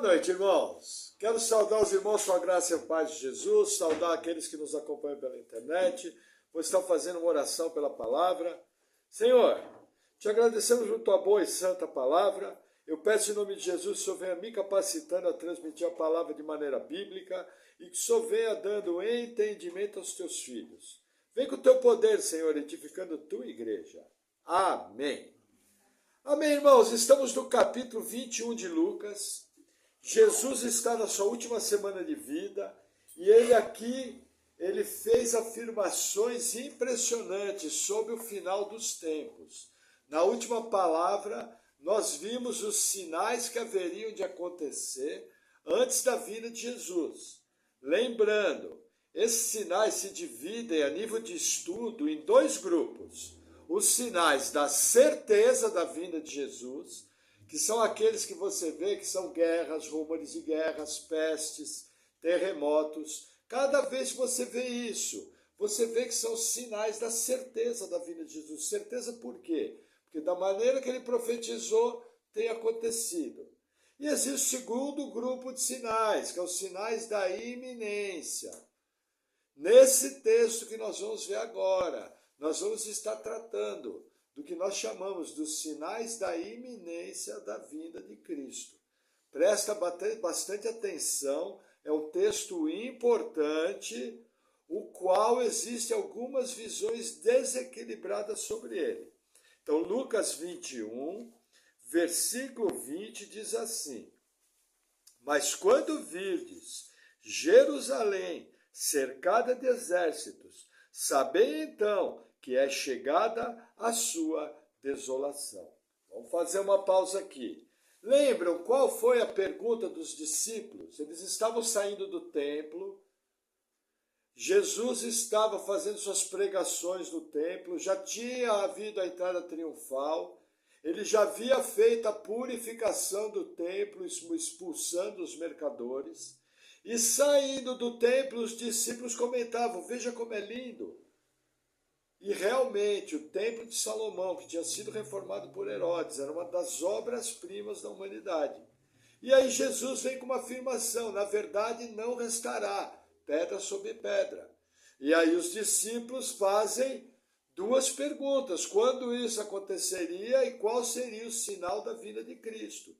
Boa noite, irmãos. Quero saudar os irmãos com a graça e a paz de Jesus, saudar aqueles que nos acompanham pela internet. Vou estar fazendo uma oração pela palavra. Senhor, te agradecemos por tua boa e santa palavra. Eu peço em nome de Jesus que o Senhor venha me capacitando a transmitir a palavra de maneira bíblica e que o Senhor venha dando entendimento aos teus filhos. Vem com o teu poder, Senhor, edificando tua igreja. Amém. Amém, irmãos. Estamos no capítulo 21 de Lucas. Jesus está na sua última semana de vida e ele fez afirmações impressionantes sobre o final dos tempos. Na última palavra, nós vimos os sinais que haveriam de acontecer antes da vinda de Jesus. Lembrando, esses sinais se dividem a nível de estudo em dois grupos. Os sinais da certeza da vinda de Jesus, que são aqueles que você vê que são guerras, rumores de guerras, pestes, terremotos. Cada vez que você vê isso, você vê que são sinais da certeza da vinda de Jesus. Certeza por quê? Porque da maneira que ele profetizou, tem acontecido. E existe o segundo grupo de sinais, que é os sinais da iminência. Nesse texto que nós vamos ver agora, nós vamos estar tratando do que nós chamamos dos sinais da iminência da vinda de Cristo. Presta bastante atenção, é um texto importante, o qual existe algumas visões desequilibradas sobre ele. Então, Lucas 21, versículo 20 diz assim: Mas quando virdes Jerusalém cercada de exércitos, sabei então que é chegada a sua desolação. Vamos fazer uma pausa aqui. Lembram qual foi a pergunta dos discípulos? Eles estavam saindo do templo, Jesus estava fazendo suas pregações no templo, já tinha havido a entrada triunfal, ele já havia feito a purificação do templo, expulsando os mercadores, e saindo do templo os discípulos comentavam, veja como é lindo. E realmente o templo de Salomão, que tinha sido reformado por Herodes, era uma das obras-primas da humanidade. E aí Jesus vem com uma afirmação, na verdade não restará pedra sobre pedra. E aí os discípulos fazem duas perguntas, quando isso aconteceria e qual seria o sinal da vinda de Cristo.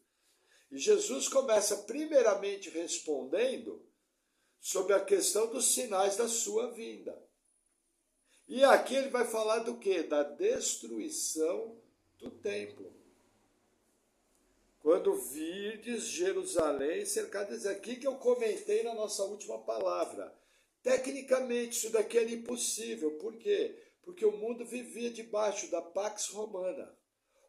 E Jesus começa primeiramente respondendo sobre a questão dos sinais da sua vinda. E aqui ele vai falar do quê? Da destruição do templo. Quando virdes Jerusalém cercada de... Aqui que eu comentei na nossa última palavra. Tecnicamente, isso daqui era impossível. Por quê? Porque o mundo vivia debaixo da Pax Romana.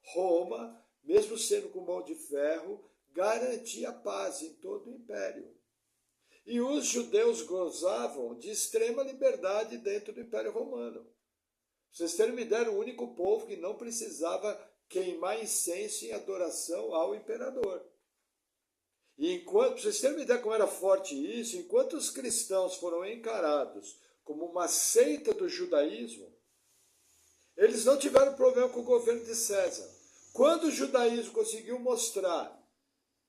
Roma, mesmo sendo com mão de ferro, garantia paz em todo o império. E os judeus gozavam de extrema liberdade dentro do Império Romano. Vocês terem uma ideia, o único povo que não precisava queimar incenso em adoração ao imperador. E enquanto, vocês terem uma ideia como era forte isso, enquanto os cristãos foram encarados como uma seita do judaísmo, eles não tiveram problema com o governo de César. Quando o judaísmo conseguiu mostrar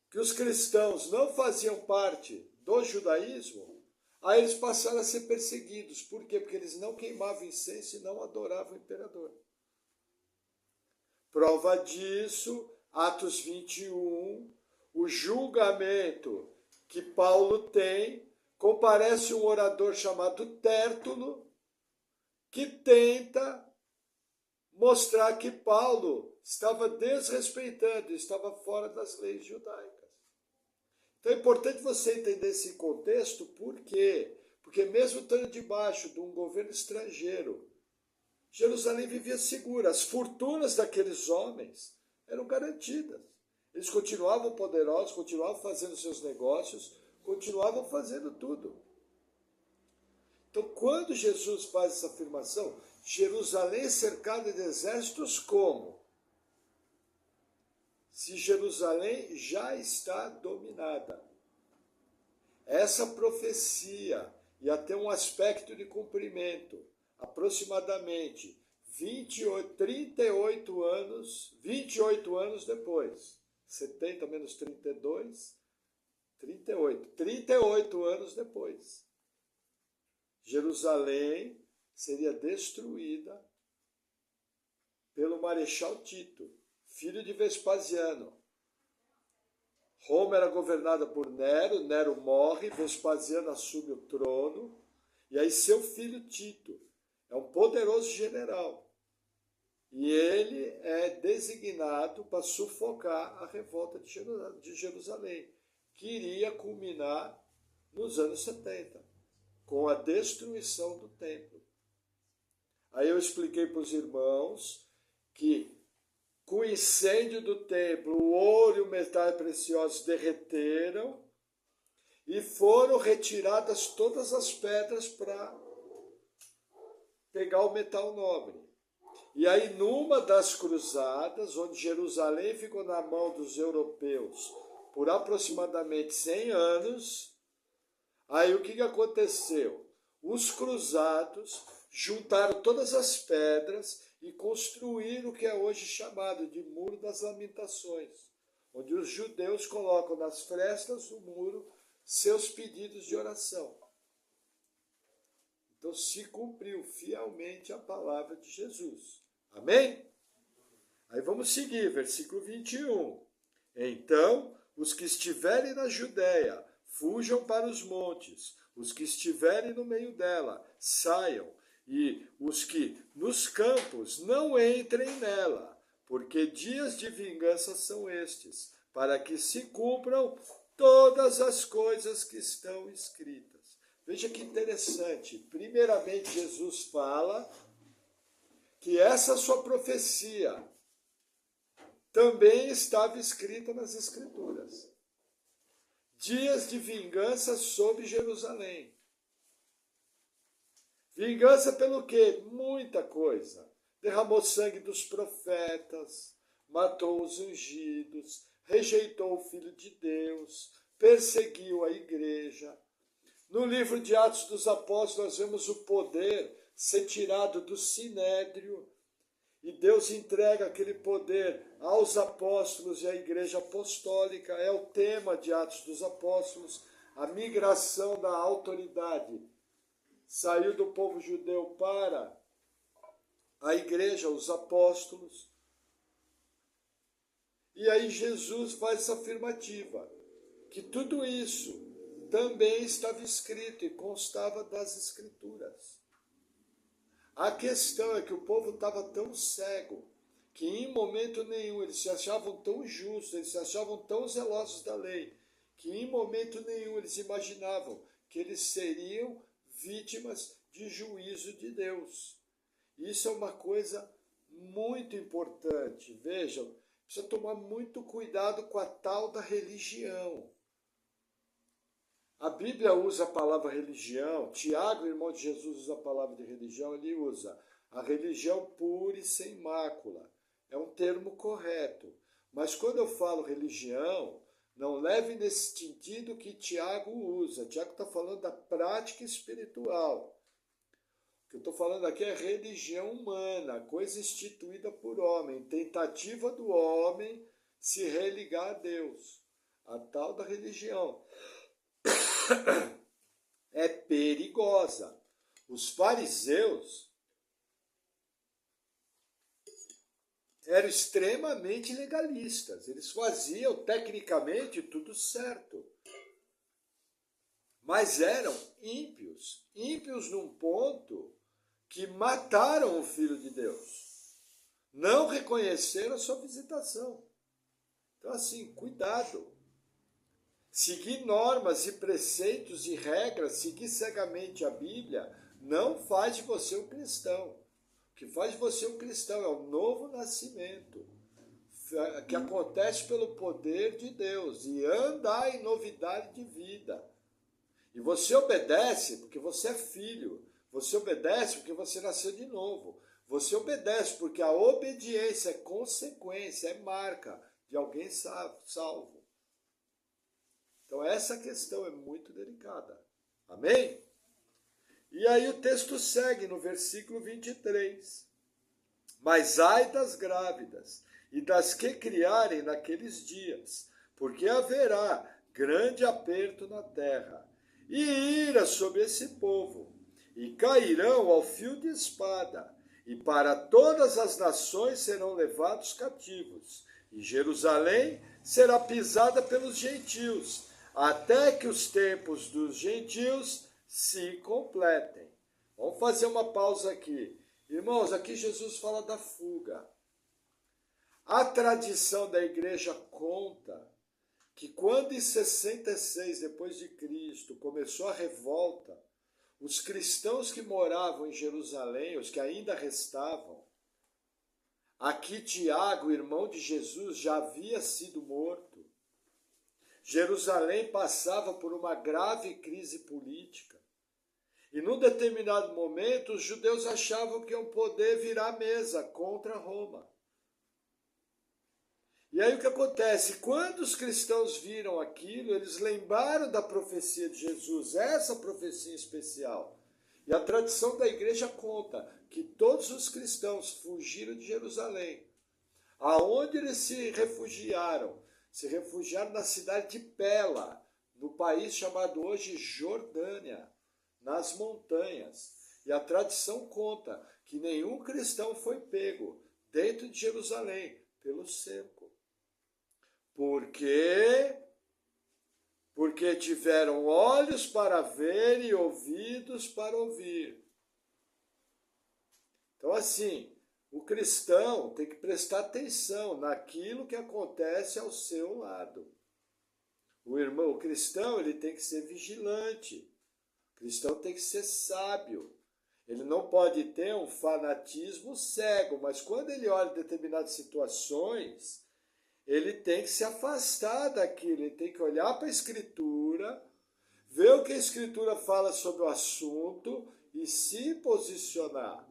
que os cristãos não faziam parte do judaísmo, aí eles passaram a ser perseguidos. Por quê? Porque eles não queimavam incenso e não adoravam o imperador. Prova disso, Atos 21, o julgamento que Paulo tem, comparece um orador chamado Tértulo, que tenta mostrar que Paulo estava desrespeitando, estava fora das leis judaicas. Então é importante você entender esse contexto, por quê? Porque mesmo estando debaixo de um governo estrangeiro, Jerusalém vivia segura, as fortunas daqueles homens eram garantidas. Eles continuavam poderosos, continuavam fazendo seus negócios, continuavam fazendo tudo. Então quando Jesus faz essa afirmação, Jerusalém cercada de exércitos como? Se Jerusalém já está dominada. Essa profecia ia ter um aspecto de cumprimento, aproximadamente 28 anos depois, 70 menos 32, 38 anos depois. Jerusalém seria destruída pelo Marechal Tito, filho de Vespasiano. Roma era governada por Nero, Nero morre, Vespasiano assume o trono, e aí seu filho Tito é um poderoso general. E ele é designado para sufocar a revolta de Jerusalém, que iria culminar nos anos 70, com a destruição do templo. Aí eu expliquei para os irmãos que com o incêndio do templo, o ouro e o metal preciosos derreteram e foram retiradas todas as pedras para pegar o metal nobre. E aí, numa das cruzadas, onde Jerusalém ficou na mão dos europeus por aproximadamente 100 anos, aí o que aconteceu? Os cruzados juntaram todas as pedras e construíram o que é hoje chamado de Muro das Lamentações, onde os judeus colocam nas frestas do muro seus pedidos de oração. Então se cumpriu fielmente a palavra de Jesus. Amém? Aí vamos seguir, versículo 21. Então, os que estiverem na Judéia, fujam para os montes. Os que estiverem no meio dela, saiam. E os que nos campos, não entrem nela. Porque dias de vingança são estes, para que se cumpram todas as coisas que estão escritas. Veja que interessante. Primeiramente, Jesus fala que essa sua profecia também estava escrita nas Escrituras. Dias de vingança sobre Jerusalém. Vingança pelo quê? Muita coisa. Derramou sangue dos profetas, matou os ungidos, rejeitou o Filho de Deus, perseguiu a igreja. No livro de Atos dos Apóstolos, nós vemos o poder ser tirado do sinédrio, e Deus entrega aquele poder aos apóstolos e à igreja apostólica. É o tema de Atos dos Apóstolos, a migração da autoridade. Saiu do povo judeu para a igreja, os apóstolos. E aí Jesus faz essa afirmativa, que tudo isso também estava escrito e constava das Escrituras. A questão é que o povo estava tão cego que em momento nenhum eles se achavam tão justos, eles se achavam tão zelosos da lei, que em momento nenhum eles imaginavam que eles seriam vítimas de juízo de Deus. Isso é uma coisa muito importante. Vejam, precisa tomar muito cuidado com a tal da religião. A Bíblia usa a palavra religião, Tiago, irmão de Jesus, usa a palavra de religião, ele usa a religião pura e sem mácula. É um termo correto. Mas quando eu falo religião, não leve nesse sentido que Tiago usa. Tiago está falando da prática espiritual. O que eu estou falando aqui é religião humana, coisa instituída por homem, tentativa do homem se religar a Deus. A tal da religião é perigosa. Os fariseus eram extremamente legalistas. Eles faziam tecnicamente tudo certo. Mas eram ímpios. Ímpios num ponto que mataram o Filho de Deus. Não reconheceram a sua visitação. Então assim, cuidado. Seguir normas e preceitos e regras, seguir cegamente a Bíblia, não faz de você um cristão. O que faz de você um cristão é o novo nascimento, que acontece pelo poder de Deus, e andar em novidade de vida. E você obedece porque você é filho, você obedece porque você nasceu de novo, você obedece porque a obediência é consequência, é marca de alguém salvo. Então essa questão é muito delicada. Amém? E aí o texto segue no versículo 23. Mas ai das grávidas e das que criarem naqueles dias, porque haverá grande aperto na terra, e ira sobre esse povo, e cairão ao fio de espada, e para todas as nações serão levados cativos, e Jerusalém será pisada pelos gentios, até que os tempos dos gentios se completem. Vamos fazer uma pausa aqui. Irmãos, aqui Jesus fala da fuga. A tradição da igreja conta que quando em 66 depois de Cristo começou a revolta, os cristãos que moravam em Jerusalém, os que ainda restavam, aqui Tiago, irmão de Jesus, já havia sido morto. Jerusalém passava por uma grave crise política. E num determinado momento, os judeus achavam que iam poder virar a mesa contra Roma. E aí o que acontece? Quando os cristãos viram aquilo, eles lembraram da profecia de Jesus, essa profecia especial. E a tradição da igreja conta que todos os cristãos fugiram de Jerusalém. Aonde eles se refugiaram? Se refugiaram na cidade de Pela, no país chamado hoje Jordânia, nas montanhas. E a tradição conta que nenhum cristão foi pego dentro de Jerusalém pelo cerco. Por quê? Porque tiveram olhos para ver e ouvidos para ouvir. Então, assim, o cristão tem que prestar atenção naquilo que acontece ao seu lado. O cristão, ele tem que ser vigilante. O cristão tem que ser sábio. Ele não pode ter um fanatismo cego, mas quando ele olha determinadas situações, ele tem que se afastar daquilo, ele tem que olhar para a Escritura, ver o que a Escritura fala sobre o assunto e se posicionar.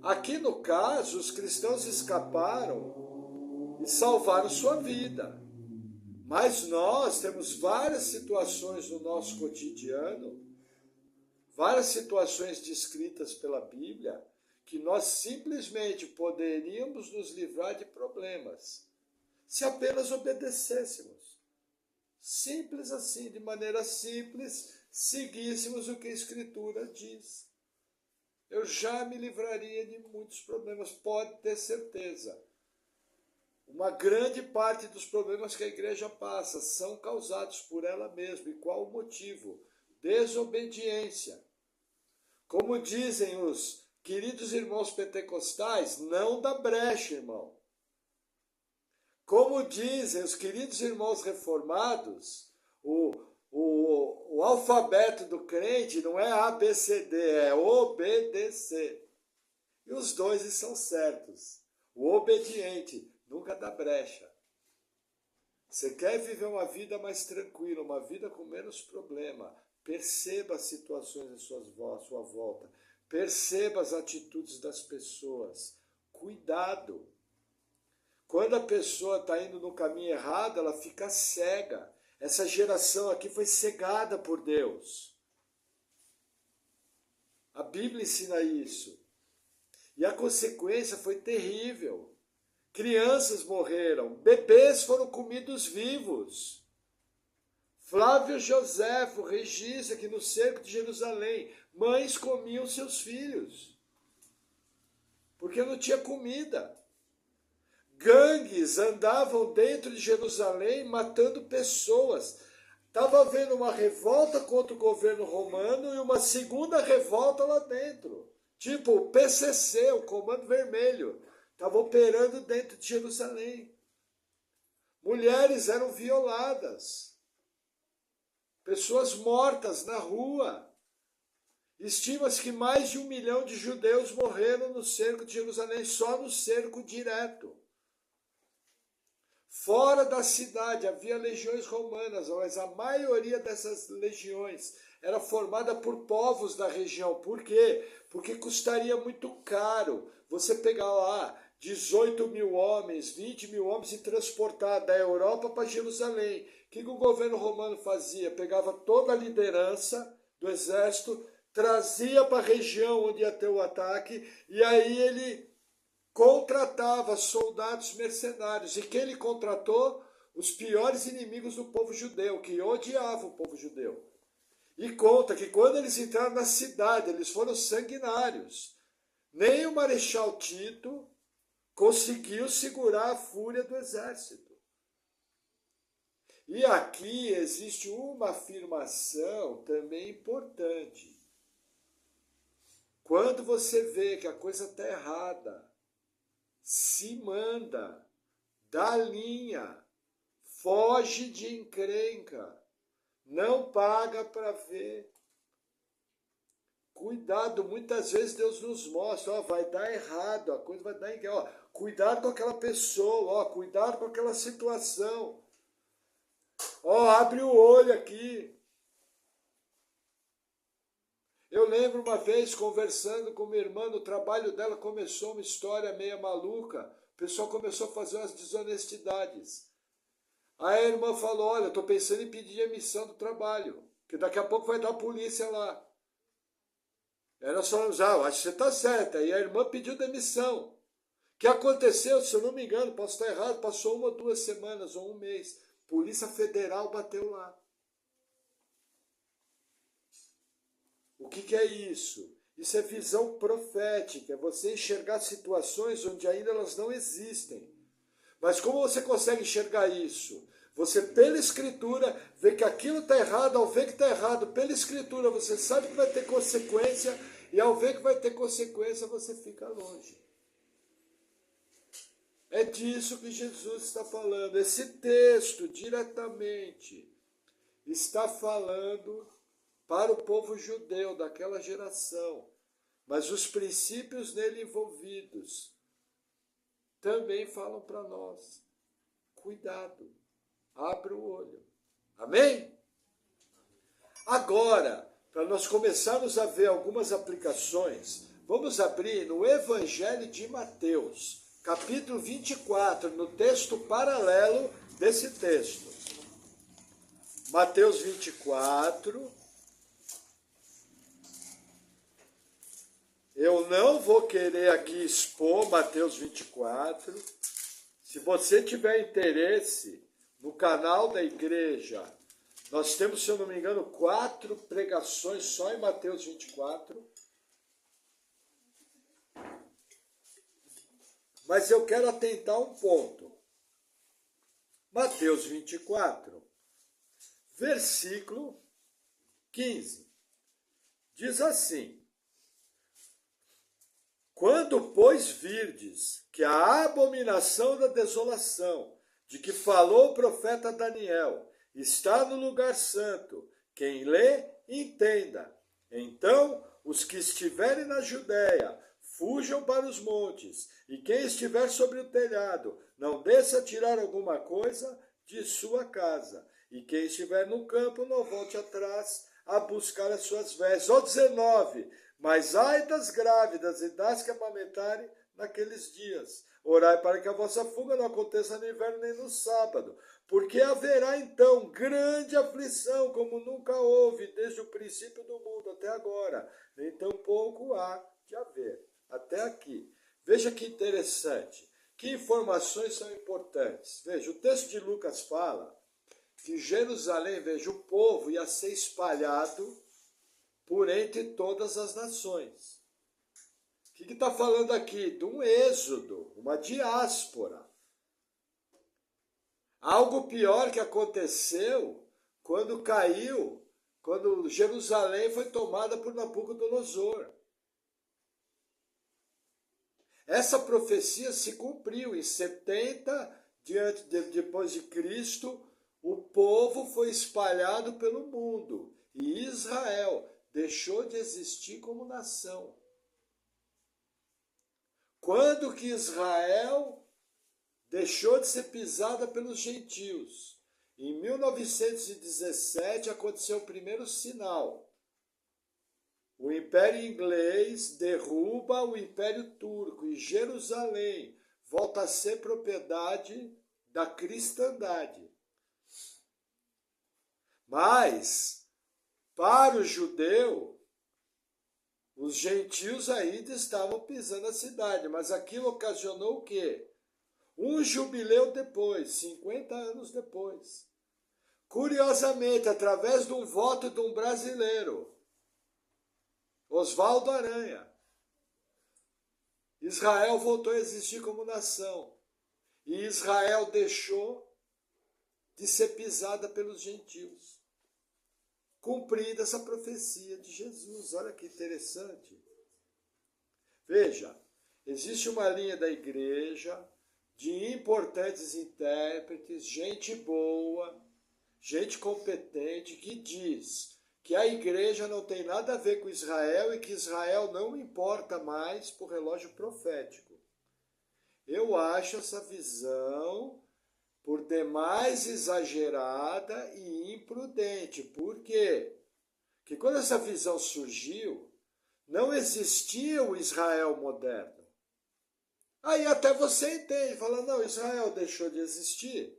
Aqui no caso, os cristãos escaparam e salvaram sua vida. Mas nós temos várias situações no nosso cotidiano, várias situações descritas pela Bíblia, que nós simplesmente poderíamos nos livrar de problemas, se apenas obedecêssemos. Simples assim, de maneira simples, seguíssemos o que a Escritura diz. Eu já me livraria de muitos problemas, pode ter certeza. Uma grande parte dos problemas que a igreja passa são causados por ela mesma. E qual o motivo? Desobediência. Como dizem os queridos irmãos pentecostais, não dá brecha, irmão. Como dizem os queridos irmãos reformados, o alfabeto do crente não é A, B, C, D, é obedecer. E os dois estão certos. O obediente nunca dá brecha. Você quer viver uma vida mais tranquila, uma vida com menos problema, perceba as situações à sua volta. Perceba as atitudes das pessoas. Cuidado. Quando a pessoa está indo no caminho errado, ela fica cega. Essa geração aqui foi cegada por Deus. A Bíblia ensina isso. E a consequência foi terrível. Crianças morreram, bebês foram comidos vivos. Flávio Joséfo registra que no cerco de Jerusalém, mães comiam seus filhos, porque não tinha comida. Gangues andavam dentro de Jerusalém matando pessoas. Estava havendo uma revolta contra o governo romano e uma segunda revolta lá dentro. Tipo o PCC, o Comando Vermelho, estava operando dentro de Jerusalém. Mulheres eram violadas. Pessoas mortas na rua. Estima-se que mais de 1 milhão de judeus morreram no cerco de Jerusalém, só no cerco direto. Fora da cidade havia legiões romanas, mas a maioria dessas legiões era formada por povos da região. Por quê? Porque custaria muito caro você pegar lá 18 mil homens, 20 mil homens e transportar da Europa para Jerusalém. O que o governo romano fazia? Pegava toda a liderança do exército, trazia para a região onde ia ter o ataque, e aí ele contratava soldados mercenários. E quem ele contratou? os piores inimigos do povo judeu, que odiavam o povo judeu. E conta que quando eles entraram na cidade, eles foram sanguinários. Nem o Marechal Tito conseguiu segurar a fúria do exército. E aqui existe uma afirmação também importante. Quando você vê que a coisa está errada, se manda, dá linha, foge de encrenca, não paga para ver. Cuidado, muitas vezes Deus nos mostra, ó, vai dar errado, a coisa vai dar errado. Cuidado com aquela pessoa, ó, cuidado com aquela situação. Ó, abre o olho aqui. Eu lembro uma vez conversando com minha irmã, no trabalho dela começou uma história meio maluca. O pessoal começou a fazer umas desonestidades. Aí a irmã falou, olha, estou pensando em pedir emissão do trabalho, que daqui a pouco vai dar a polícia lá. Aí nós falamos, acho que você está certa. E a irmã pediu demissão. O que aconteceu, se eu não me engano, posso estar errado, passou 1 ou 2 semanas ou um mês. Polícia Federal bateu lá. O que é isso? Isso é visão profética, é você enxergar situações onde ainda elas não existem. Mas como você consegue enxergar isso? Você, pela Escritura, vê que aquilo está errado, ao ver que está errado, pela Escritura, você sabe que vai ter consequência, e ao ver que vai ter consequência, você fica longe. É disso que Jesus está falando. Esse texto, diretamente, está falando para o povo judeu daquela geração. Mas os princípios nele envolvidos também falam para nós. Cuidado, abra o olho. Amém? Agora, para nós começarmos a ver algumas aplicações, vamos abrir no Evangelho de Mateus, capítulo 24, no texto paralelo desse texto. Mateus 24. Eu não vou querer aqui expor Mateus 24. Se você tiver interesse, no canal da igreja, nós temos, se eu não me engano, 4 pregações só em Mateus 24. Mas eu quero atentar um ponto. Mateus 24, versículo 15. Diz assim: quando, pois, virdes que a abominação da desolação, de que falou o profeta Daniel, está no lugar santo, quem lê, entenda. Então, os que estiverem na Judéia, fujam para os montes, e quem estiver sobre o telhado, não desça a tirar alguma coisa de sua casa, e quem estiver no campo, não volte atrás a buscar as suas vestes. Ó 19, mas ai das grávidas e das que amamentarem naqueles dias. Orai para que a vossa fuga não aconteça no inverno nem no sábado, porque haverá então grande aflição, como nunca houve desde o princípio do mundo até agora, nem tampouco há de haver. Até aqui. Veja que interessante. Que informações são importantes. Veja, o texto de Lucas fala que Jerusalém, veja, o povo ia ser espalhado por entre todas as nações. O que está falando aqui? De um êxodo, uma diáspora. Algo pior que aconteceu quando caiu, quando Jerusalém foi tomada por Nabucodonosor. Essa profecia se cumpriu em 70 depois de Cristo. O povo foi espalhado pelo mundo e Israel deixou de existir como nação. Quando que Israel deixou de ser pisada pelos gentios? Em 1917 aconteceu o primeiro sinal. O Império Inglês derruba o Império Turco e Jerusalém volta a ser propriedade da cristandade. Mas, para o judeu, os gentios ainda estavam pisando a cidade. Mas aquilo ocasionou o quê? Um jubileu depois, 50 anos depois. Curiosamente, através de um voto de um brasileiro, Oswaldo Aranha, Israel voltou a existir como nação. E Israel deixou de ser pisada pelos gentios. Cumprida essa profecia de Jesus. Olha que interessante. Veja, existe uma linha da igreja de importantes intérpretes, gente boa, gente competente, que diz que a igreja não tem nada a ver com Israel e que Israel não importa mais para o relógio profético. Eu acho essa visão por demais exagerada e imprudente. Por quê? Porque quando essa visão surgiu, não existia o Israel moderno. Aí até você entende, fala, não, Israel deixou de existir.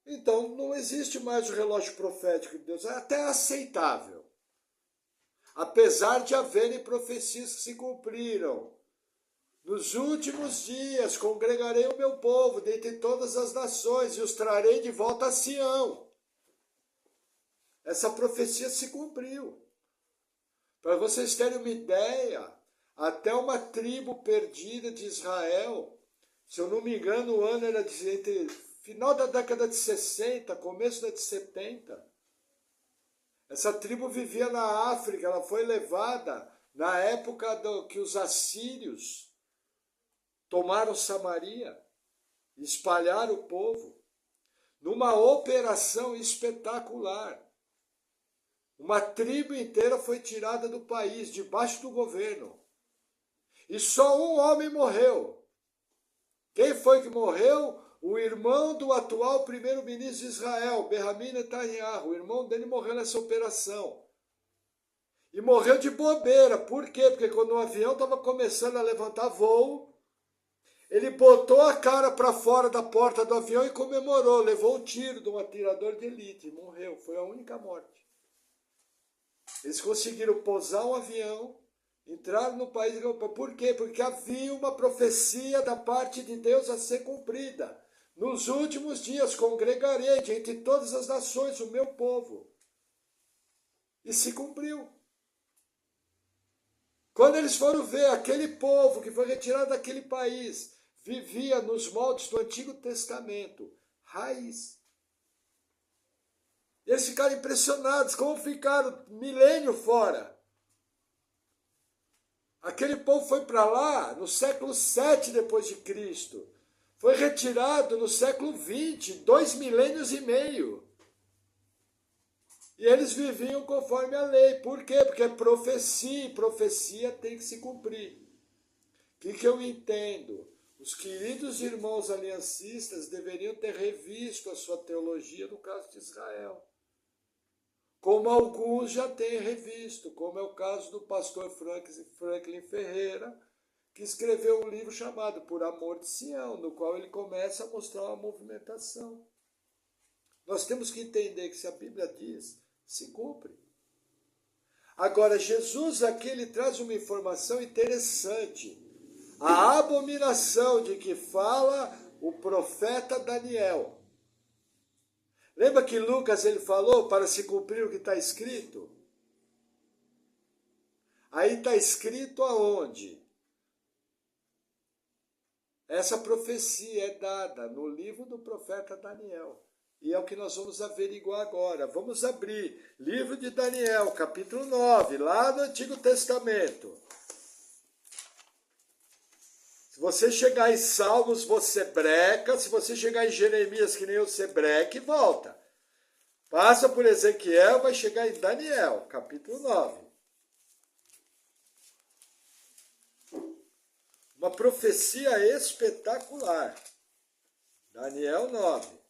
Então não existe mais o relógio profético de Deus, é até aceitável. Apesar de haverem profecias que se cumpriram. Nos últimos dias congregarei o meu povo dentre todas as nações e os trarei de volta a Sião. Essa profecia se cumpriu. Para vocês terem uma ideia, até uma tribo perdida de Israel, se eu não me engano, o ano era entre final da década de 60, começo da de 70. Essa tribo vivia na África, ela foi levada na época que os assírios tomaram Samaria, espalharam o povo, numa operação espetacular. Uma tribo inteira foi tirada do país, debaixo do governo. E só um homem morreu. Quem foi que morreu? O irmão do atual primeiro-ministro de Israel, Benjamin Netanyahu. O irmão dele morreu nessa operação. E morreu de bobeira. Por quê? Porque quando o avião estava começando a levantar voo, ele botou a cara para fora da porta do avião e comemorou. Levou um tiro de um atirador de elite. Morreu. Foi a única morte. Eles conseguiram pousar um avião, entraram no país. Por quê? Porque havia uma profecia da parte de Deus a ser cumprida. Nos últimos dias congregarei de entre todas as nações o meu povo. E se cumpriu. Quando eles foram ver aquele povo que foi retirado daquele país, vivia nos moldes do Antigo Testamento, raiz. E eles ficaram impressionados, como ficaram milênio fora. Aquele povo foi para lá no século 7 depois de Cristo. Foi retirado no século 20, 2 milênios e meio. E eles viviam conforme a lei. Por quê? Porque é profecia, e profecia tem que se cumprir. O que eu entendo? Os queridos irmãos aliancistas deveriam ter revisto a sua teologia no caso de Israel. Como alguns já têm revisto, como é o caso do pastor Franklin Ferreira, que escreveu um livro chamado Por Amor de Sião, no qual ele começa a mostrar uma movimentação. Nós temos que entender que se a Bíblia diz, se cumpre. Agora, Jesus aqui ele traz uma informação interessante. A abominação de que fala o profeta Daniel. Lembra que Lucas ele falou para se cumprir o que está escrito? Aí está escrito aonde? Essa profecia é dada no livro do profeta Daniel. E é o que nós vamos averiguar agora. Vamos abrir livro de Daniel, capítulo 9, lá no Antigo Testamento. Se você chegar em Salmos, você breca. Se você chegar em Jeremias, que nem eu, você breca e volta. Passa por Ezequiel, vai chegar em Daniel, capítulo 9. Uma profecia espetacular. Daniel 9.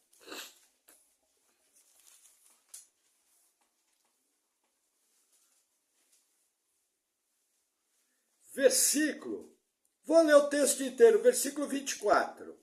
Versículo. Vou ler o texto inteiro, versículo 24.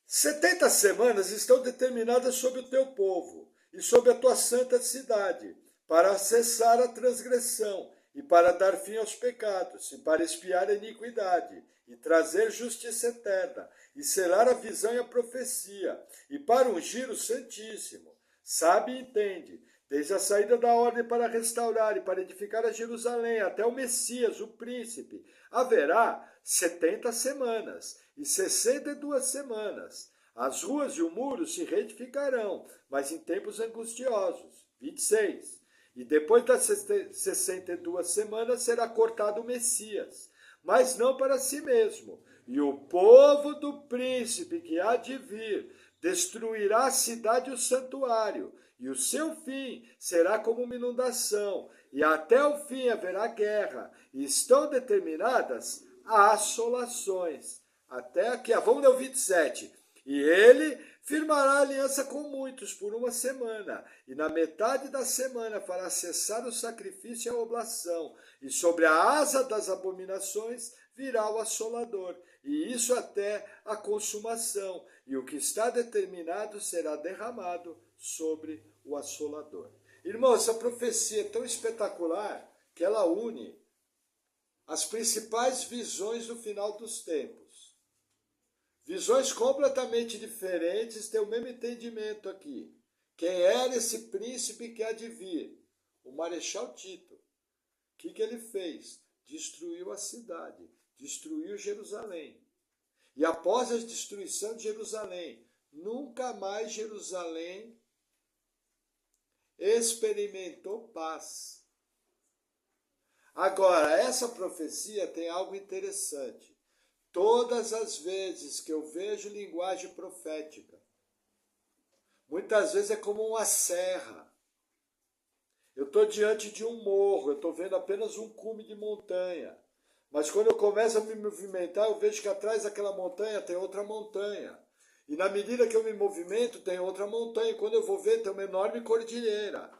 70 semanas estão determinadas sobre o teu povo e sobre a tua santa cidade, para cessar a transgressão e para dar fim aos pecados, e para expiar a iniquidade, e trazer justiça eterna, e selar a visão e a profecia, e para ungir o Santíssimo. Sabe e entende, desde a saída da ordem para restaurar e para edificar a Jerusalém, até o Messias, o príncipe, haverá 70 semanas e 62 semanas. As ruas e o muro se reedificarão, mas em tempos angustiosos. 26. E depois das 62 semanas será cortado o Messias, mas não para si mesmo. E o povo do príncipe que há de vir destruirá a cidade e o santuário, e o seu fim será como uma inundação, e até o fim haverá guerra, e estão determinadas assolações. Até aqui, vamos ler o 27. E ele firmará aliança com muitos por uma semana, e na metade da semana fará cessar o sacrifício e a oblação, e sobre a asa das abominações virá o assolador, e isso até a consumação, e o que está determinado será derramado sobre o assolador. Irmão, essa profecia é tão espetacular que ela une as principais visões do final dos tempos. Visões completamente diferentes têm o mesmo entendimento aqui. Quem era esse príncipe que há de vir? O Marechal Tito. O que ele fez? Destruiu a cidade, destruiu Jerusalém. E após a destruição de Jerusalém, nunca mais Jerusalém experimentou paz. Agora, essa profecia tem algo interessante. Todas as vezes que eu vejo linguagem profética, muitas vezes é como uma serra. Eu estou diante de um morro, eu estou vendo apenas um cume de montanha. Mas quando eu começo a me movimentar, eu vejo que atrás daquela montanha tem outra montanha. E na medida que eu me movimento, tem outra montanha. E quando eu vou ver, tem uma enorme cordilheira.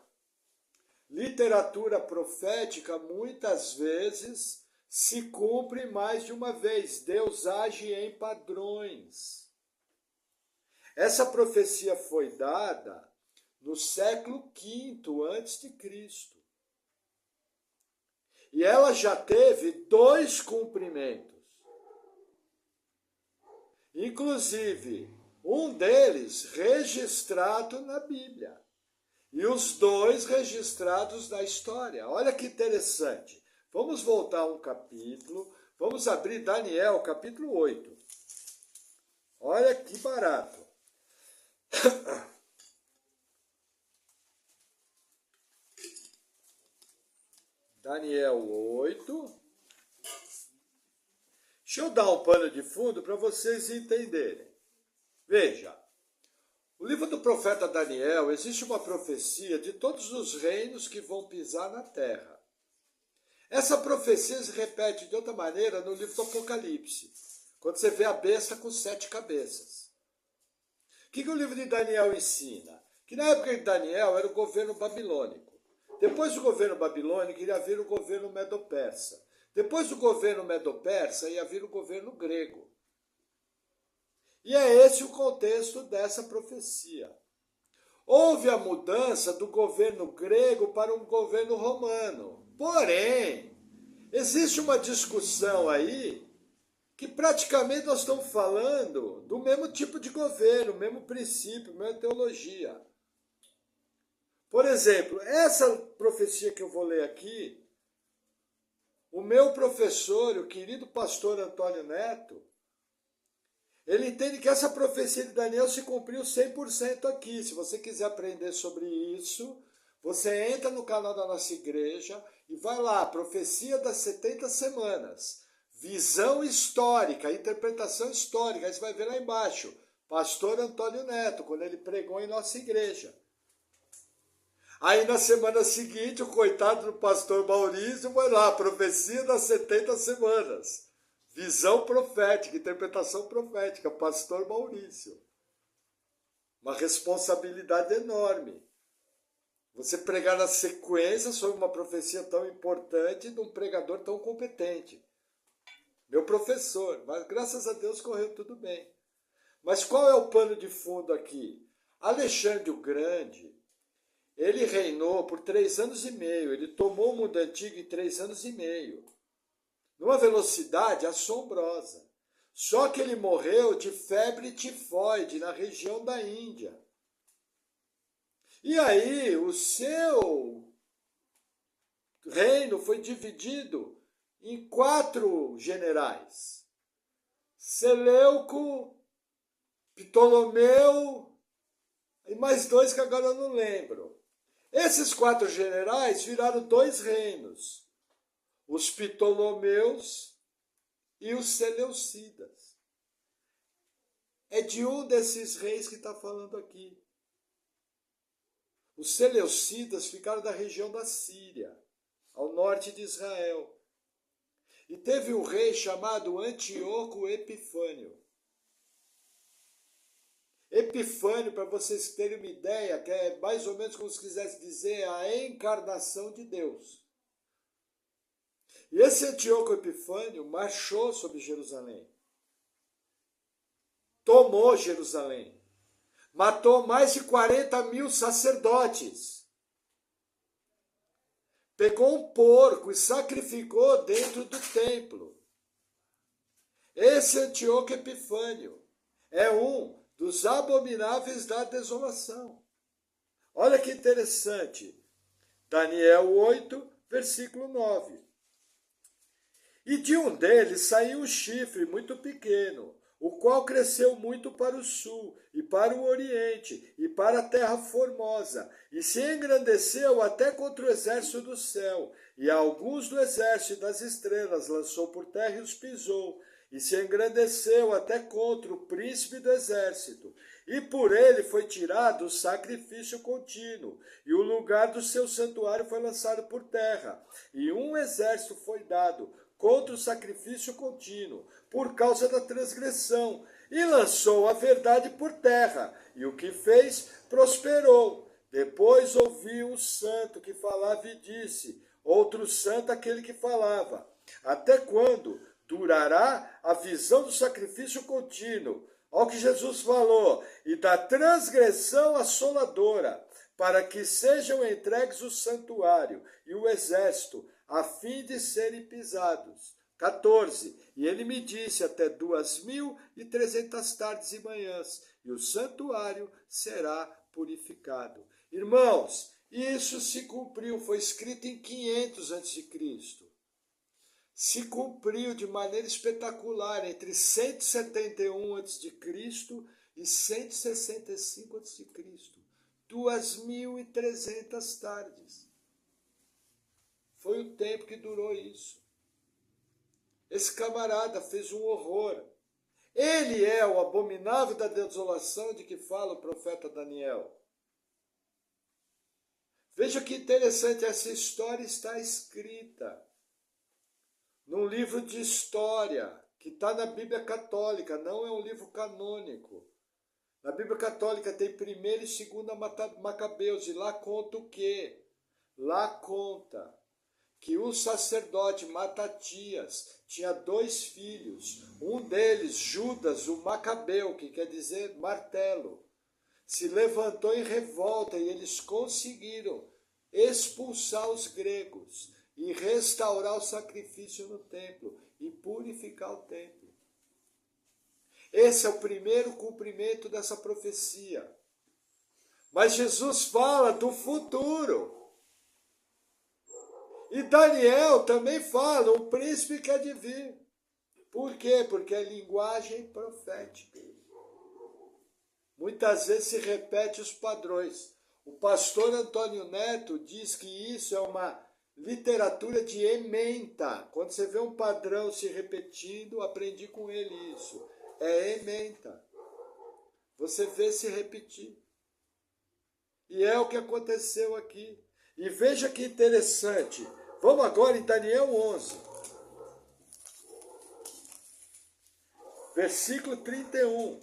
Literatura profética, muitas vezes, se cumpre mais de uma vez. Deus age em padrões. Essa profecia foi dada no século V a.C. E ela já teve 2 cumprimentos. Inclusive, um deles registrado na Bíblia. E os 2 registrados na história. Olha que interessante. Vamos voltar um capítulo. Vamos abrir Daniel, capítulo 8. Olha que barato. Daniel 8. Deixa eu dar um pano de fundo para vocês entenderem. Veja, o livro do profeta Daniel, existe uma profecia de todos os reinos que vão pisar na terra. Essa profecia se repete de outra maneira no livro do Apocalipse, quando você vê a besta com 7 cabeças. O que o livro de Daniel ensina? Que na época de Daniel era o governo babilônico. Depois do governo babilônico iria vir o governo medo-persa. Depois do governo medo-persa ia vir o governo grego. E é esse o contexto dessa profecia. Houve a mudança do governo grego para um governo romano. Porém, existe uma discussão aí que praticamente nós estamos falando do mesmo tipo de governo, mesmo princípio, mesma teologia. Por exemplo, essa profecia que eu vou ler aqui, o meu professor, o querido pastor Antônio Neto, ele entende que essa profecia de Daniel se cumpriu 100% aqui. Se você quiser aprender sobre isso, você entra no canal da nossa igreja e vai lá, profecia das 70 semanas, visão histórica, interpretação histórica. Aí você vai ver lá embaixo, pastor Antônio Neto, quando ele pregou em nossa igreja. Aí na semana seguinte, o coitado do pastor Maurício vai lá, profecia das 70 semanas. Visão profética, interpretação profética, pastor Maurício. Uma responsabilidade enorme. Você pregar na sequência sobre uma profecia tão importante de um pregador tão competente. Meu professor, mas graças a Deus correu tudo bem. Mas qual é o pano de fundo aqui? Alexandre o Grande, Ele reinou por 3 anos e meio. Ele tomou o mundo antigo em 3 anos e meio. Numa velocidade assombrosa. Só que ele morreu de febre tifoide na região da Índia. E aí o seu reino foi dividido em 4 generais. Seleuco, Ptolomeu e mais 2 que agora eu não lembro. Esses 4 generais viraram 2 reinos. Os Ptolomeus e os Seleucidas. É de um desses reis que está falando aqui. Os Seleucidas ficaram da região da Síria, ao norte de Israel. E teve um rei chamado Antíoco Epifânio. Epifânio, para vocês terem uma ideia, que é mais ou menos como se quisesse dizer a encarnação de Deus. E esse Antíoco Epifânio marchou sobre Jerusalém. Tomou Jerusalém. Matou mais de 40 mil sacerdotes. Pegou um porco e sacrificou dentro do templo. Esse Antíoco Epifânio é um dos abomináveis da desolação. Olha que interessante. Daniel 8, versículo 9. E de um deles saiu um chifre muito pequeno, o qual cresceu muito para o sul, e para o oriente, e para a terra formosa, e se engrandeceu até contra o exército do céu, e alguns do exército das estrelas lançou por terra e os pisou, e se engrandeceu até contra o príncipe do exército, e por ele foi tirado o sacrifício contínuo, e o lugar do seu santuário foi lançado por terra, e um exército foi dado contra o sacrifício contínuo, por causa da transgressão, e lançou a verdade por terra, e o que fez prosperou. Depois ouviu um santo que falava e disse, outro santo aquele que falava, até quando durará a visão do sacrifício contínuo? Olha o que Jesus falou, e da transgressão assoladora, para que sejam entregues o santuário e o exército, a fim de serem pisados. 14. E ele me disse até 2.300 tardes e manhãs, e o santuário será purificado. Irmãos, isso se cumpriu, foi escrito em 500 a.C. Se cumpriu de maneira espetacular entre 171 a.C. e 165 a.C. 2.300 tardes. Foi o tempo que durou isso. Esse camarada fez um horror. Ele é o abominável da desolação de que fala o profeta Daniel. Veja que interessante, essa história está escrita num livro de história, que está na Bíblia Católica, não é um livro canônico. Na Bíblia Católica tem 1ª e 2ª Macabeus, e lá conta o quê? Lá conta que o sacerdote Matatias tinha 2 filhos. Um deles, Judas, o Macabeu, que quer dizer martelo, se levantou em revolta e eles conseguiram expulsar os gregos e restaurar o sacrifício no templo e purificar o templo. Esse é o primeiro cumprimento dessa profecia. Mas Jesus fala do futuro. E Daniel também fala, um príncipe que há de vir. Por quê? Porque é linguagem profética. Muitas vezes se repete os padrões. O pastor Antônio Neto diz que isso é uma literatura de ementa. Quando você vê um padrão se repetindo, aprendi com ele isso. É ementa. Você vê se repetir. E é o que aconteceu aqui. E veja que interessante. Vamos agora em Daniel 11. Versículo 31.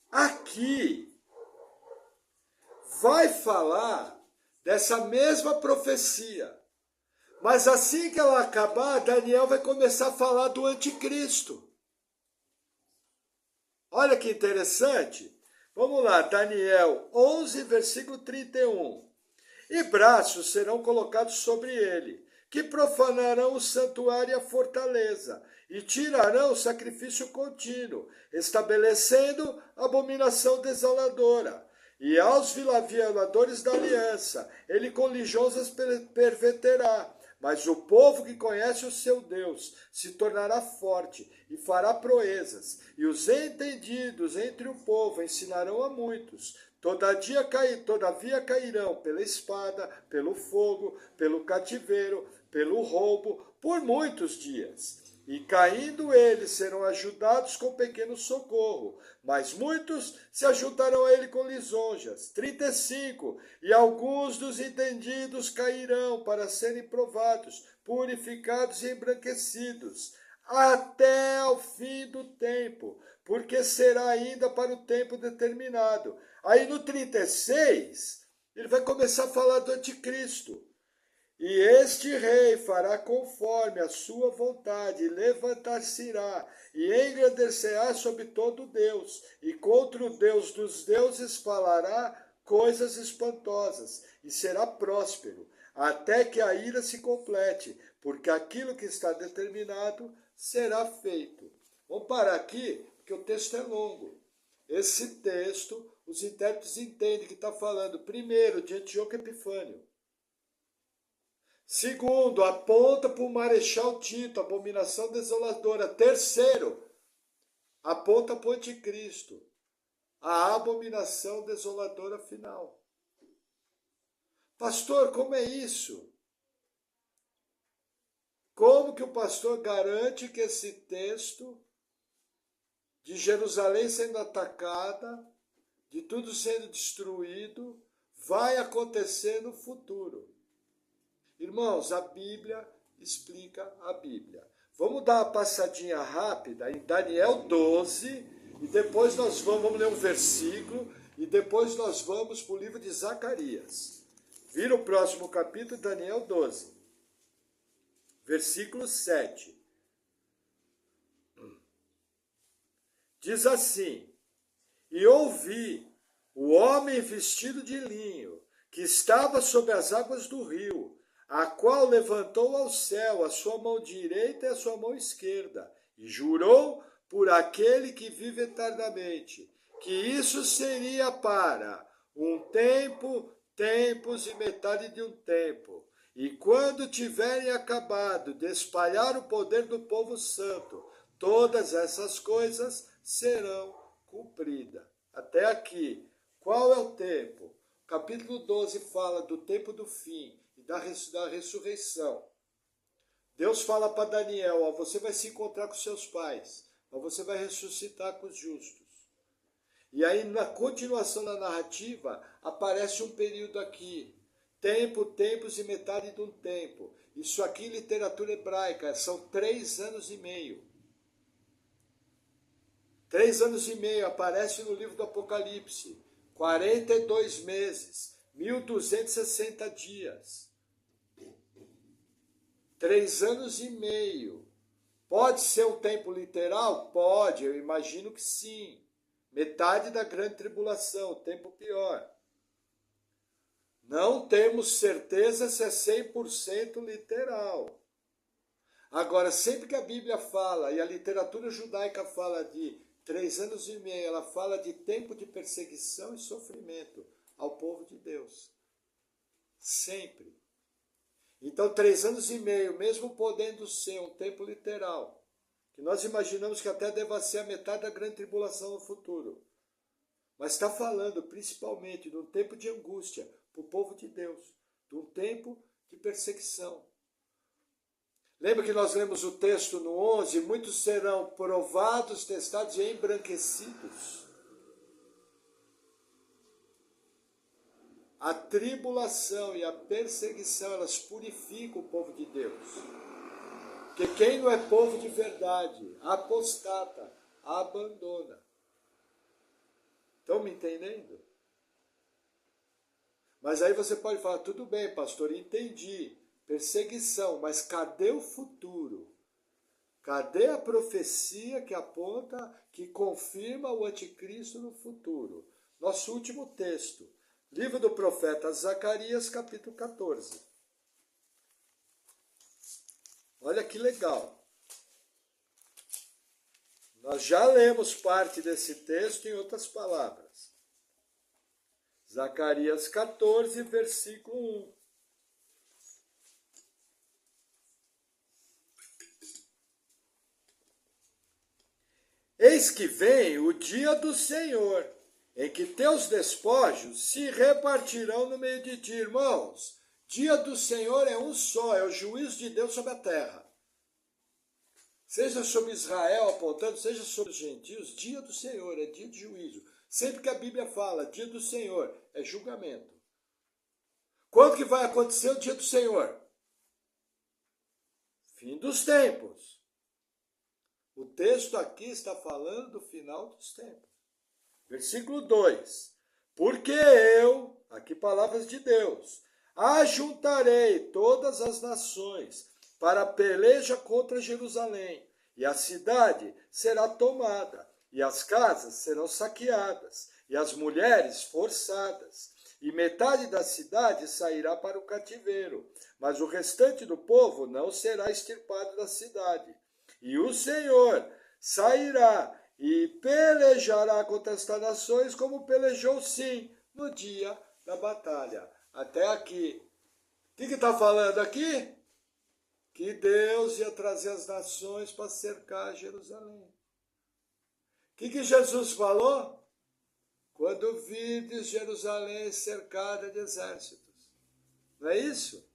Aqui vai falar dessa mesma profecia. Mas assim que ela acabar, Daniel vai começar a falar do anticristo. Olha que interessante. Vamos lá, Daniel 11, versículo 31. E braços serão colocados sobre ele, que profanarão o santuário e a fortaleza, e tirarão o sacrifício contínuo, estabelecendo abominação desoladora. E aos violadores da aliança, ele com lijosas perverterá. Mas o povo que conhece o seu Deus se tornará forte e fará proezas, e os entendidos entre o povo ensinarão a muitos. Todavia cairão pela espada, pelo fogo, pelo cativeiro, pelo roubo, por muitos dias. E caindo eles serão ajudados com pequeno socorro, mas muitos se ajudarão a ele com lisonjas. 35. E alguns dos entendidos cairão para serem provados, purificados e embranquecidos, até ao fim do tempo, porque será ainda para o tempo determinado. Aí no 36, ele vai começar a falar do anticristo. E este rei fará conforme a sua vontade, e levantar-se-á, e engrandecerá sobre todo Deus, e contra o Deus dos deuses falará coisas espantosas, e será próspero, até que a ira se complete, porque aquilo que está determinado será feito. Vamos parar aqui, porque o texto é longo. Esse texto, os intérpretes entendem que está falando, primeiro, de Antíoco Epifânio. Segundo, aponta para o Marechal Tito, abominação desoladora. Terceiro, aponta para o anticristo, a abominação desoladora final. Pastor, como é isso? Como que o pastor garante que esse texto de Jerusalém sendo atacada, de tudo sendo destruído, vai acontecer no futuro? Irmãos, a Bíblia explica a Bíblia. Vamos dar uma passadinha rápida em Daniel 12, e depois nós vamos ler um versículo, e depois nós vamos para o livro de Zacarias. Vira o próximo capítulo, Daniel 12, versículo 7. Diz assim: E ouvi o homem vestido de linho, que estava sobre as águas do rio, a qual levantou ao céu a sua mão direita e a sua mão esquerda, e jurou por aquele que vive eternamente, que isso seria para um tempo, tempos e metade de um tempo. E quando tiverem acabado de espalhar o poder do povo santo, todas essas coisas serão cumpridas. Até aqui. Qual é o tempo? O capítulo 12 fala do tempo do fim e da ressurreição. Deus fala para Daniel, ó, você vai se encontrar com seus pais, mas você vai ressuscitar com os justos. E aí, na continuação da narrativa, aparece um período aqui. Tempo, tempos e metade de um tempo. Isso aqui, literatura hebraica, são 3 anos e meio. 3 anos e meio, aparece no livro do Apocalipse. 42 meses, 1260 dias. 3 anos e meio. Pode ser um tempo literal? Pode, eu imagino que sim. Metade da grande tribulação, o tempo pior. Não temos certeza se é 100% literal. Agora, sempre que a Bíblia fala, e a literatura judaica fala de 3 anos e meio, ela fala de tempo de perseguição e sofrimento ao povo de Deus. Sempre. Então, 3 anos e meio, mesmo podendo ser um tempo literal, que nós imaginamos que até deva ser a metade da grande tribulação no futuro, mas está falando principalmente de um tempo de angústia para o povo de Deus, de um tempo de perseguição. Lembra que nós lemos o texto no 11? Muitos serão provados, testados e embranquecidos. A tribulação e a perseguição, elas purificam o povo de Deus. Porque quem não é povo de verdade, apostata, abandona. Estão me entendendo? Mas aí você pode falar, tudo bem, pastor, entendi. Perseguição, mas cadê o futuro? Cadê a profecia que aponta, que confirma o anticristo no futuro? nosso último texto. Livro do profeta Zacarias, capítulo 14. Olha que legal. Nós já lemos parte desse texto em outras palavras. Zacarias 14, versículo 1. Eis que vem o dia do Senhor, em que teus despojos se repartirão no meio de ti. Irmãos, dia do Senhor é um só, é o juízo de Deus sobre a terra. Seja sobre Israel apontando, seja sobre os gentios, dia do Senhor, é dia de juízo. Sempre que a Bíblia fala dia do Senhor, é julgamento. Quando que vai acontecer o dia do Senhor? Fim dos tempos. O texto aqui está falando do final dos tempos. Versículo 2. Porque eu, aqui palavras de Deus, ajuntarei todas as nações para a peleja contra Jerusalém, e a cidade será tomada, e as casas serão saqueadas, e as mulheres forçadas, e metade da cidade sairá para o cativeiro, mas o restante do povo não será extirpado da cidade. E o Senhor sairá e pelejará contra estas nações, como pelejou sim no dia da batalha. Até aqui. O que está falando aqui? Que Deus ia trazer as nações para cercar Jerusalém. O que Jesus falou? Quando virdes Jerusalém cercada de exércitos. Não é isso?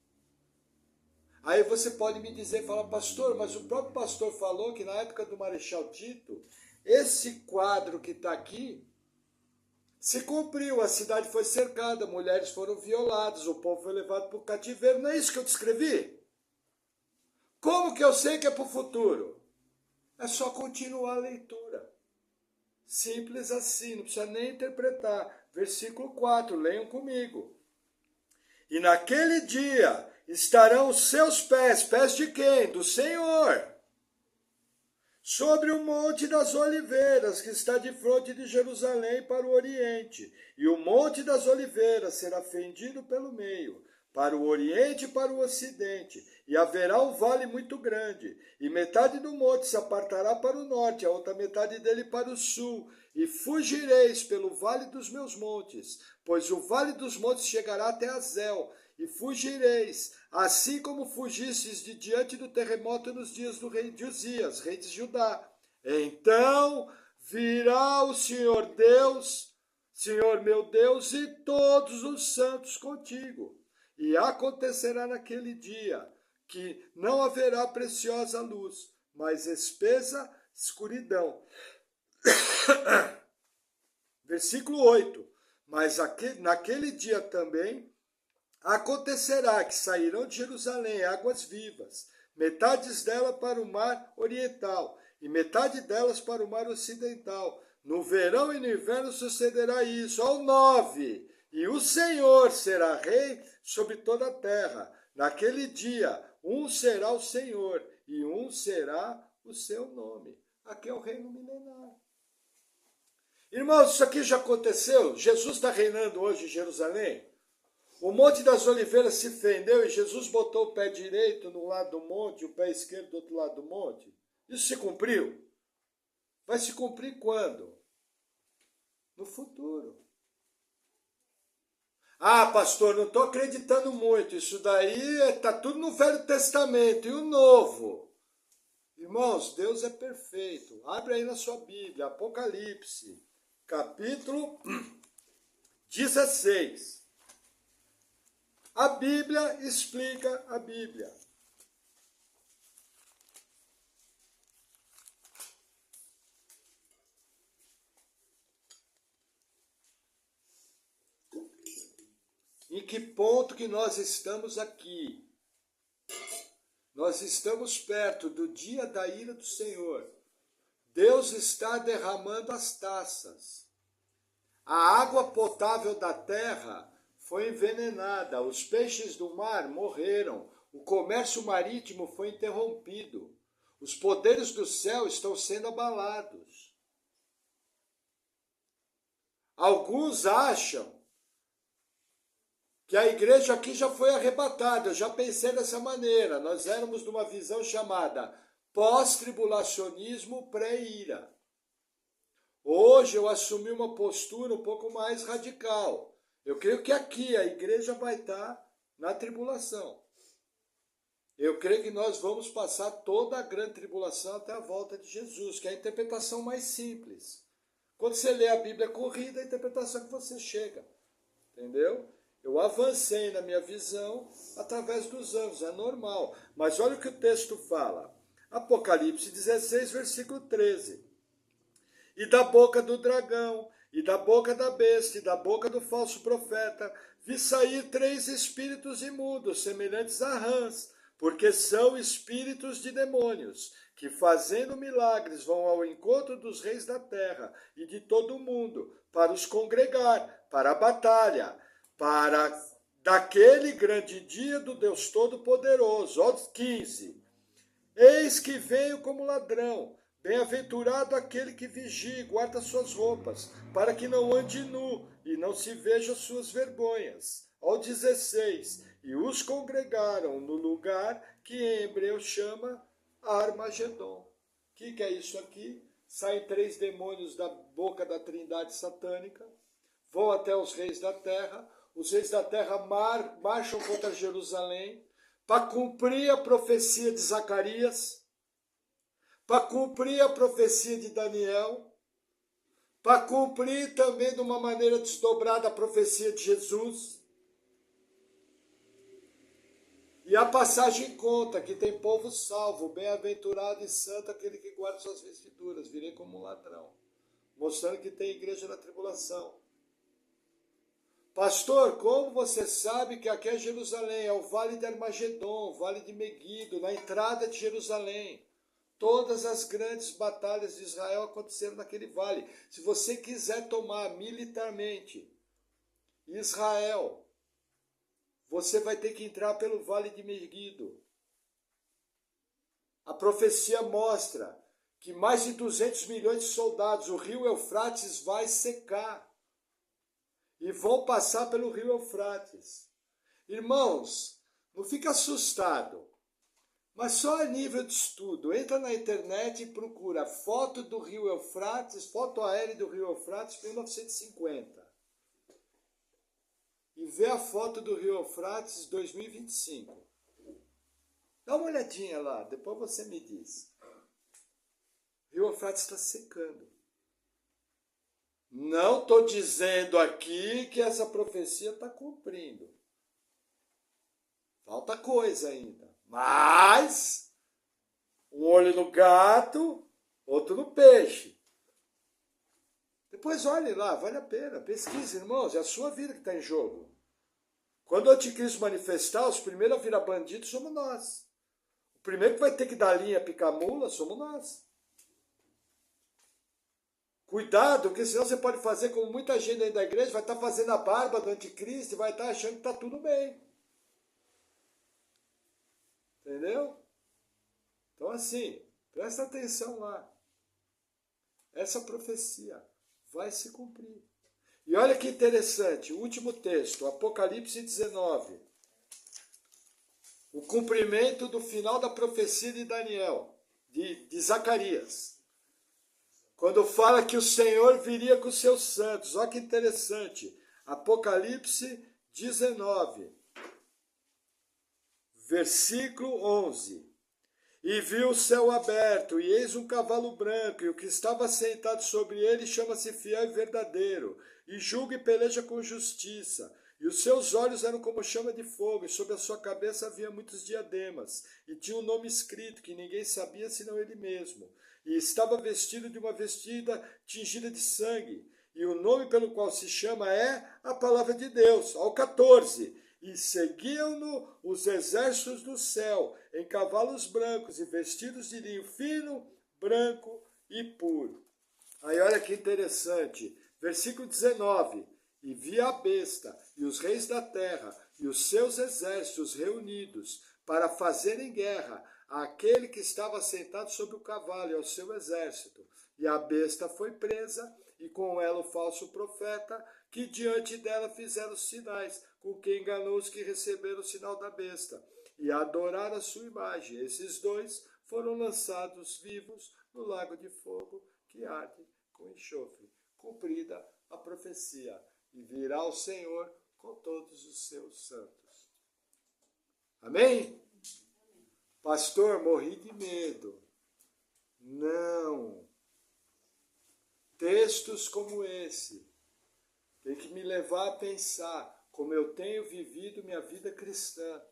Aí você pode me dizer, falar, pastor, mas o próprio pastor falou que na época do Marechal Tito, esse quadro que está aqui se cumpriu, a cidade foi cercada, mulheres foram violadas, o povo foi levado para o cativeiro. Não é isso que eu descrevi? Como que eu sei que é para o futuro? É só continuar a leitura. Simples assim, não precisa nem interpretar. Versículo 4, leiam comigo. E naquele dia estarão os seus pés, pés de quem? Do Senhor, sobre o Monte das Oliveiras, que está de frente de Jerusalém para o Oriente. E o Monte das Oliveiras será fendido pelo meio, para o Oriente e para o Ocidente. E haverá um vale muito grande. E metade do monte se apartará para o norte, a outra metade dele para o sul. E fugireis pelo vale dos meus montes, pois o vale dos montes chegará até Azel. E fugireis, assim como fugistes de diante do terremoto nos dias do rei de Uzias, rei de Judá. Então virá o Senhor Deus, Senhor meu Deus, e todos os santos contigo. E acontecerá naquele dia que não haverá preciosa luz, mas espessa escuridão. Versículo 8. Mas naquele dia também acontecerá que sairão de Jerusalém águas vivas, metades dela para o mar oriental, e metade delas para o mar ocidental. No verão e no inverno sucederá isso. Ao 9. E o Senhor será rei sobre toda a terra. Naquele dia, um será o Senhor, e um será o seu nome. Aqui é o reino milenar. Irmãos, isso aqui já aconteceu? Jesus está reinando hoje em Jerusalém? O Monte das Oliveiras se fendeu e Jesus botou o pé direito no lado do monte e o pé esquerdo do outro lado do monte? Isso se cumpriu? Vai se cumprir quando? No futuro. Ah, pastor, não estou acreditando muito. Isso daí está tudo no Velho Testamento. E o Novo? Irmãos, Deus é perfeito. Abre aí na sua Bíblia, Apocalipse, capítulo 16. A Bíblia explica a Bíblia. Em que ponto que nós estamos aqui? Nós estamos perto do dia da ira do Senhor. Deus está derramando as taças. A água potável da terra foi envenenada, os peixes do mar morreram, o comércio marítimo foi interrompido, os poderes do céu estão sendo abalados. Alguns acham que a igreja aqui já foi arrebatada. Eu já pensei dessa maneira. Nós éramos numa visão chamada pós-tribulacionismo pré-ira. Hoje eu assumi uma postura um pouco mais radical. Eu creio que aqui a igreja vai estar na tribulação. Eu creio que nós vamos passar toda a grande tribulação até a volta de Jesus, que é a interpretação mais simples. Quando você lê a Bíblia corrida, é a interpretação que você chega. Entendeu? Eu avancei na minha visão através dos anos, é normal. Mas olha o que o texto fala. Apocalipse 16, versículo 13. E da boca do dragão, e da boca da besta, e da boca do falso profeta, vi sair 3 espíritos imundos, semelhantes a rãs, porque são espíritos de demônios, que fazendo milagres vão ao encontro dos reis da terra e de todo o mundo, para os congregar, para a batalha, para daquele grande dia do Deus Todo-Poderoso. Ó 15. Eis que venho como ladrão. Bem-aventurado aquele que vigia e guarda suas roupas, para que não ande nu e não se veja suas vergonhas. Ao 16. E os congregaram no lugar que em hebreu chama Armagedon. O que é isso aqui? Saem 3 demônios da boca da trindade satânica, vão até os reis da terra. Os reis da terra marcham contra Jerusalém para cumprir a profecia de Zacarias, para cumprir a profecia de Daniel, para cumprir também de uma maneira desdobrada a profecia de Jesus. E a passagem conta que tem povo salvo, bem-aventurado e santo aquele que guarda suas vestiduras, virei como um ladrão, mostrando que tem igreja na tribulação. Pastor, como você sabe que aqui é Jerusalém? É o Vale de Armagedon, o Vale de Meguido, na entrada de Jerusalém. Todas as grandes batalhas de Israel aconteceram naquele vale. Se você quiser tomar militarmente Israel, você vai ter que entrar pelo Vale de Meguido. A profecia mostra que mais de 200 milhões de soldados, o rio Eufrates vai secar. E vão passar pelo rio Eufrates. Irmãos, não fica assustado, mas só a nível de estudo. Entra na internet e procura foto do rio Eufrates, foto aérea do rio Eufrates, 1950. E vê a foto do rio Eufrates, 2025. Dá uma olhadinha lá, depois você me diz. O rio Eufrates está secando. Não estou dizendo aqui que essa profecia está cumprindo. Falta coisa ainda. Mas, um olho no gato, outro no peixe. Depois olhe lá, vale a pena. Pesquise, irmãos, é a sua vida que está em jogo. Quando o anticristo manifestar, os primeiros a virar bandidos somos nós. O primeiro que vai ter que dar linha, picar mula, somos nós. Cuidado, porque senão você pode fazer como muita gente dentro da igreja, vai estar fazendo a barba do anticristo e vai estar achando que está tudo bem. Entendeu? Então assim, presta atenção lá. Essa profecia vai se cumprir. E olha que interessante, o último texto, Apocalipse 19. O cumprimento do final da profecia de Daniel, de Zacarias. Quando fala que o Senhor viria com os seus santos. Olha que interessante. Apocalipse 19, versículo 11. E viu o céu aberto, e eis um cavalo branco, e o que estava sentado sobre ele chama-se Fiel e Verdadeiro, e julga e peleja com justiça. E os seus olhos eram como chama de fogo, e sobre a sua cabeça havia muitos diademas, e tinha um nome escrito que ninguém sabia senão ele mesmo. E estava vestido de uma vestida tingida de sangue, e o nome pelo qual se chama é a Palavra de Deus. Ao 14. E seguiam-no os exércitos do céu, em cavalos brancos e vestidos de linho fino, branco e puro. Aí olha que interessante, versículo 19. E vi a besta e os reis da terra e os seus exércitos reunidos para fazerem guerra àquele que estava sentado sobre o cavalo e ao seu exército. E a besta foi presa e com ela o falso profeta, que diante dela fizeram sinais, com que enganou os que receberam o sinal da besta, e adoraram a sua imagem. Esses dois foram lançados vivos no lago de fogo, que arde com enxofre. Cumprida a profecia, e virá o Senhor com todos os seus santos. Amém? Pastor, morri de medo. Não. Textos como esse tem que me levar a pensar como eu tenho vivido minha vida cristã.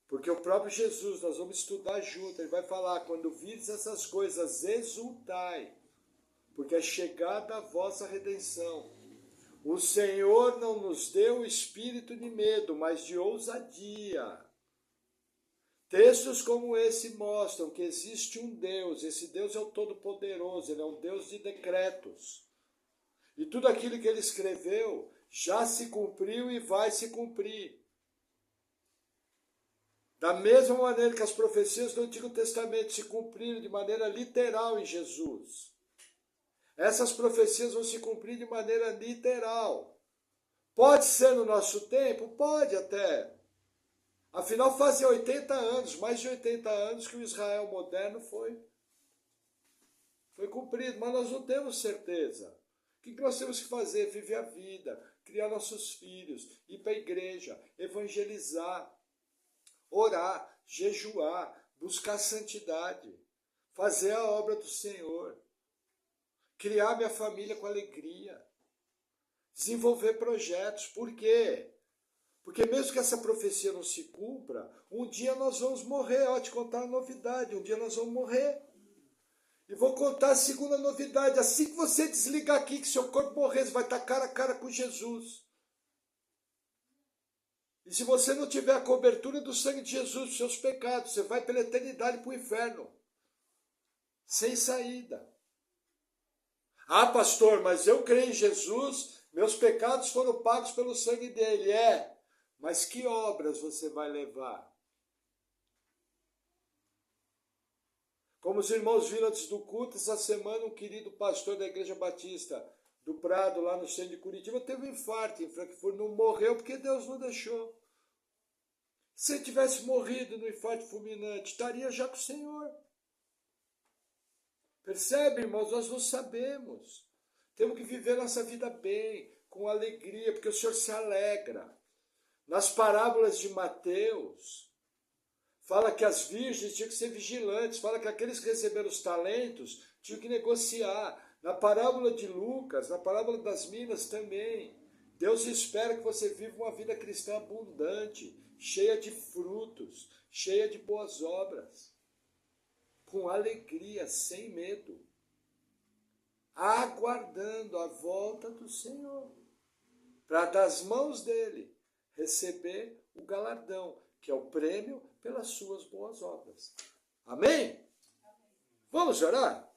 Porque o próprio Jesus, nós vamos estudar junto, ele vai falar, quando vides essas coisas, exultai, porque é chegada a vossa redenção. O Senhor não nos deu o espírito de medo, mas de ousadia. Textos como esse mostram que existe um Deus, esse Deus é o Todo-Poderoso, ele é um Deus de decretos. E tudo aquilo que ele escreveu já se cumpriu e vai se cumprir. Da mesma maneira que as profecias do Antigo Testamento se cumpriram de maneira literal em Jesus. Essas profecias vão se cumprir de maneira literal. Pode ser no nosso tempo? Pode até. Afinal, fazia 80 anos, mais de 80 anos que o Israel moderno foi cumprido, mas nós não temos certeza. O que nós temos que fazer? Viver a vida, criar nossos filhos, ir para a igreja, evangelizar, orar, jejuar, buscar santidade, fazer a obra do Senhor, criar minha família com alegria, desenvolver projetos. Por quê? Porque mesmo que essa profecia não se cumpra, um dia nós vamos morrer. Eu vou te contar a novidade, um dia nós vamos morrer. E vou contar a segunda novidade. Assim que você desligar aqui, que seu corpo morrer, você vai estar cara a cara com Jesus. E se você não tiver a cobertura do sangue de Jesus, dos seus pecados, você vai pela eternidade para o inferno. Sem saída. Ah, pastor, mas eu creio em Jesus, meus pecados foram pagos pelo sangue dele. Mas que obras você vai levar? Como os irmãos viram antes do culto, essa semana um querido pastor da Igreja Batista do Prado, lá no centro de Curitiba, teve um infarto em Frankfurt, não morreu porque Deus não deixou. Se ele tivesse morrido no infarto fulminante, estaria já com o Senhor. Percebe, irmãos? Nós não sabemos. Temos que viver nossa vida bem, com alegria, porque o Senhor se alegra. Nas parábolas de Mateus, fala que as virgens tinham que ser vigilantes, fala que aqueles que receberam os talentos tinham que negociar. Na parábola de Lucas, na parábola das minas também, Deus espera que você viva uma vida cristã abundante, cheia de frutos, cheia de boas obras, com alegria, sem medo, aguardando a volta do Senhor, para das mãos dele receber o galardão, que é o prêmio pelas suas boas obras. Amém? Vamos orar?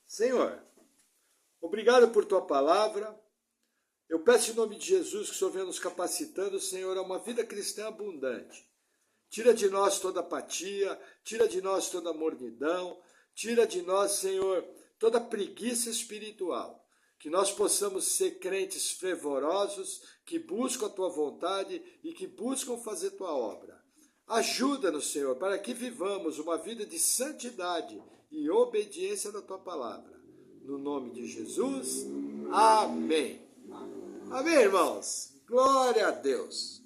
Senhor, obrigado por tua palavra. Eu peço em nome de Jesus que o Senhor venha nos capacitando, Senhor, a uma vida cristã abundante. Tira de nós toda apatia, tira de nós toda mornidão, tira de nós, Senhor, toda preguiça espiritual. Que nós possamos ser crentes fervorosos, que buscam a tua vontade e que buscam fazer tua obra. Ajuda-nos, Senhor, para que vivamos uma vida de santidade e obediência da tua palavra. No nome de Jesus, amém. Amém, irmãos? Glória a Deus.